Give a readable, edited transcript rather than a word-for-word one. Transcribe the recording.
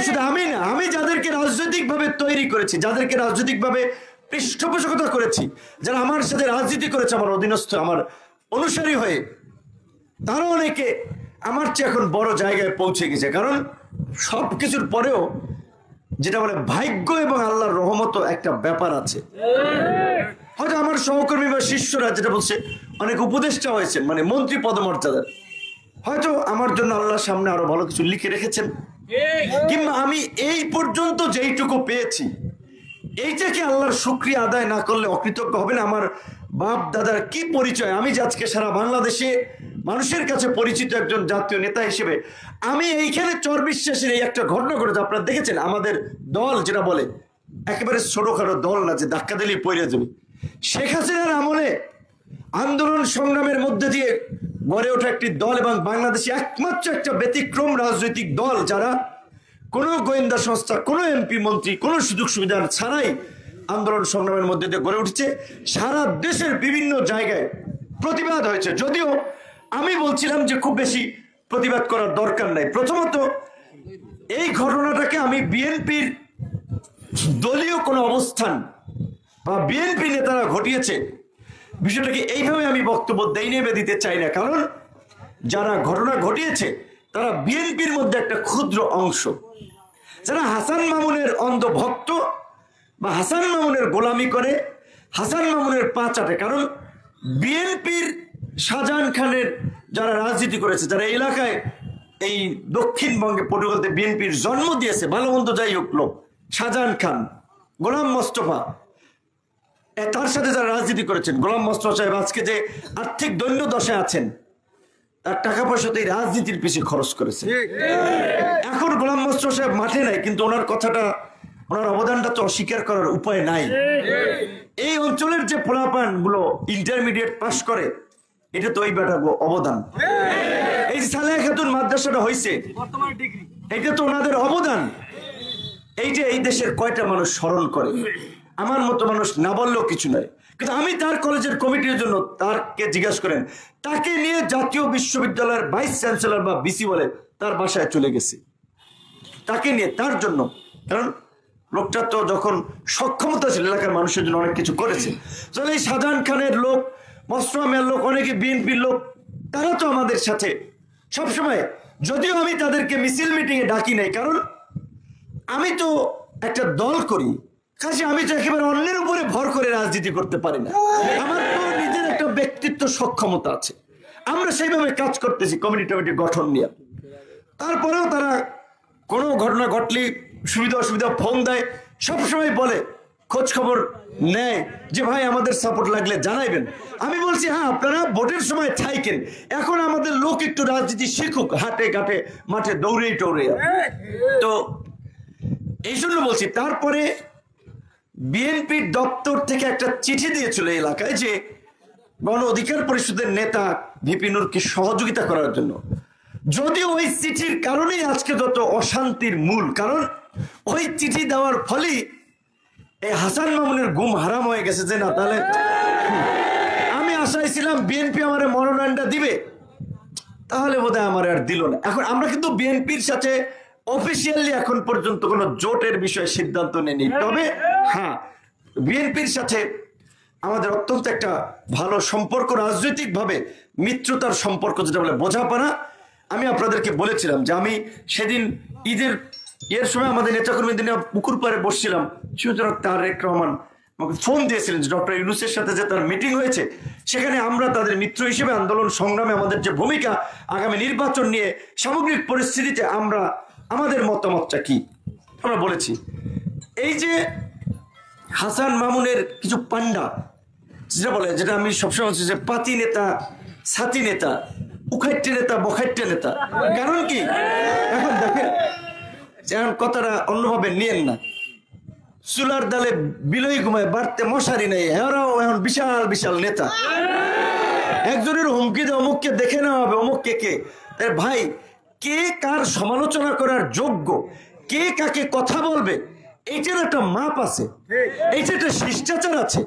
শুধু আমি না, আমি যাদেরকে রাজনৈতিকভাবে তৈরি করেছি, যাদেরকে রাজনৈতিকভাবে পৃষ্ঠপোষকতা করেছি, যারা আমার সাথে রাজনীতি করেছে আমার অধীনস্থ, আমার অনুসারী হয়ে, তারা অনেকে আমার চেয়ে এখন বড় জায়গায় পৌঁছে গেছে। কারণ সবকিছুর পরেও যেটা বলে ভাগ্য এবং আল্লাহর রহমত একটা ব্যাপার আছে। হয়তো আমার সহকর্মী বা শিষ্যরা যেটা বলছে, অনেক উপদেষ্টা হয়েছেন, মানে মন্ত্রী পদমর্যাদার, হয়তো আমার জন্য আল্লাহর সামনে আরো ভালো কিছু লিখে রেখেছেন। কিংবা আমি এই পর্যন্ত যেইটুকু পেয়েছি, এইটাকে আল্লাহর শুকরিয়া আদায় না করলে অকৃতজ্ঞ হবে না। আমার বাপ দাদার কি পরিচয়, আমি যে আজকে সারা বাংলাদেশে মানুষের কাছে পরিচিত একজন জাতীয় নেতা হিসেবে, আমি এইখানে চর বিশ্বাসের এই একটা ঘটনা ঘটেছে। আপনারা দেখেছেন আমাদের দল যেটা বলে একেবারে ছোটখাটো দল না যে ধাক্কা দিলেই পড়ে যাবে, শেখ হাসিনার আমলে আন্দোলন সংগ্রামের মধ্যে দিয়ে গড়ে ওঠা একটি দল এবং বাংলাদেশে একমাত্র একটা ব্যতিক্রম রাজনৈতিক দল যারা কোনো গোয়েন্দা সংস্থা, কোনো এমপি মন্ত্রী, কোনো সুযোগ সুবিধা ছাড়াই আন্দোলন সংগ্রামের মধ্যে দিয়ে গড়ে উঠেছে। সারা দেশের বিভিন্ন জায়গায় প্রতিবাদ হয়েছে, যদিও আমি বলছিলাম যে খুব বেশি প্রতিবাদ করার দরকার নাই। প্রথমত এই ঘটনাটাকে আমি বিএনপির দলীয় কোনো অবস্থান বা বিএনপি নেতারা ঘটিয়েছে বিষয়টাকে এইভাবে আমি বক্তব্য দেইনে দিতে চাই না। কারণ যারা ঘটনা ঘটিয়েছে তারা বিএনপির মধ্যে একটা ক্ষুদ্র অংশ, যারা হাসান মামুনের অন্ধ ভক্ত বা হাসান মামুনের গোলামি করে, হাসান মামুনের পা চাটে। কারণ বিএনপির শাহজাহান খানের যারা রাজনীতি করেছে, যারা এলাকায় এই দক্ষিণবঙ্গে পটুয়াখালীতে বিএনপির জন্ম দিয়েছে, ভালো মন্দ যাই হোক লোক, শাহজাহান খান, গোলাম মোস্তফা, তার সাথে যারা রাজনীতি করেছেন, গোলাম মোস্তফা সাহেব আজকে যে আর্থিক দৈন্য দশায় আছেন, তার টাকা পয়সা তো এই রাজনীতির পিছিয়ে খরচ করেছে। এখন গোলাম মোস্তফা সাহেব মাঠে নাই, কিন্তু ওনার কথাটা, ওনার অবদানটা তো অস্বীকার করার উপায় নাই। এই অঞ্চলের যে পোলাপান গুলো ইন্টারমিডিয়েট পাস করে, এটা তো ওই বেটা অবদান। এই যে সালেহা খাতুন মাদ্রাসাটা হয়েছে, এটা তো ওনাদের অবদান। এইটা এই দেশের কয়টা মানুষ স্মরণ করে? আমার মতো মানুষ না বললেও কিছু নয়। কিন্তু আমি তার কলেজের কমিটির জন্য তারকে জিজ্ঞাসা করেন, তাকে নিয়ে জাতীয় বিশ্ববিদ্যালয়ের ভাইস চ্যান্সেলর বা বিসি বলে তার বাসায় চলে গেছি, তাকে নিয়ে, তার জন্য। কারণ লোকটা তো যখন সক্ষমতা ছিল এলাকার মানুষের জন্য অনেক কিছু করেছে। তাহলে এই শাহজাহান খানের লোক, মসরুমের লোক, অনেকে বিএনপির লোক, তারা তো আমাদের সাথে সবসময়, যদিও আমি তাদেরকে মিছিল মিটিংয়ে ডাকি নাই, কারণ আমি তো একটা দল করি, কাজে আমি তো একেবারে অন্যের উপরে ভর করে রাজনীতি করতে পারি না। আমার তো নিজের একটা ব্যক্তিত্ব সক্ষমতা আছে, আমরা সেইভাবে কাজ করতেছি কমিটি গঠন নিয়ে। তারপরেও তারা কোনো ঘটনা ঘটলে সুবিধা অসুবিধা ফোন দেয়, সবসময় বলে, খোঁজ খবর নেয় যে ভাই আমাদের সাপোর্ট লাগলে জানাইবেন। আমি বলছি হ্যাঁ, আপনারা ভোটের সময় থাইকেন, এখন আমাদের লোক একটু রাজনীতি শিখুক, হাটে ঘাটে মাঠে দৌড়েই টৌড়ে। তো এই জন্য বলছি। তারপরে বিএনপির দপ্তর থেকে একটা চিঠি দিয়েছিল এলাকায় যে গণ অধিকার পরিষদের নেতা ভিপি নূরকে সহযোগিতা করার জন্য। যদিও ওই চিঠির কারণেই আজকে যত অশান্তির মূল, কারণ ওই চিঠি দেওয়ার ফলেই এই হাসান মামুনের ঘুম হারাম হয়ে গেছে। যে না, তাহলে আমি আশায় ছিলাম বিএনপি আমার মনোনয়নটা দিবে, তাহলে বোধহয় আমার আর দিল না। এখন আমরা কিন্তু বিএনপির সাথে অফিসিয়ালি এখন পর্যন্ত কোনো জোটের বিষয়ে সিদ্ধান্ত নেয়নি। তবে হ্যাঁ, বিএনপির সাথে আমাদের অত্যন্ত একটা ভালো সম্পর্ক, রাজনৈতিকভাবে মিত্রতার সম্পর্ক, যেটা বলে বোঝাপড়া। আমি আপনাদেরকে বলেছিলাম যে আমি সেদিন ঈদের সময় আমাদের নেতাকর্মীদের নিয়ে পুকুর পাড়ে বসছিলাম, তারেক রহমান আমাকে ফোন দিয়েছিলেন যে ডক্টর ইউনূসের সাথে যে তার মিটিং হয়েছে, সেখানে আমরা তাদের মিত্র হিসেবে আন্দোলন সংগ্রামে আমাদের যে ভূমিকা, আগামী নির্বাচন নিয়ে সামগ্রিক পরিস্থিতিতে আমরা আমাদের মতামতটা কি আমরা বলেছি। এই যে হাসান মামুনের কিছু পান্ডা যেটা বলে, যেটা আমি সবসময় বলছি যে পাতি নেতা, ছাতি নেতা, উখাইটে নেতা, বখাইটে নেতা। কারণ কি, এখন দেখেন, যেমন কথাটা অন্যভাবে নিয়েন না, চুলার ডালে বিলই ঘুমায়, বাড়তে মশারি নেই, এরাও এখন বিশাল বিশাল নেতা। একজনের হুমকি দেয় অমুককে দেখে নেওয়া হবে, অমুককে কে। ভাই, কে কার সমালোচনা করার যোগ্য, কে কাকে কথা বলবে, এইটার একটা মাপ আছে, এইটার একটা শিষ্টাচার আছে।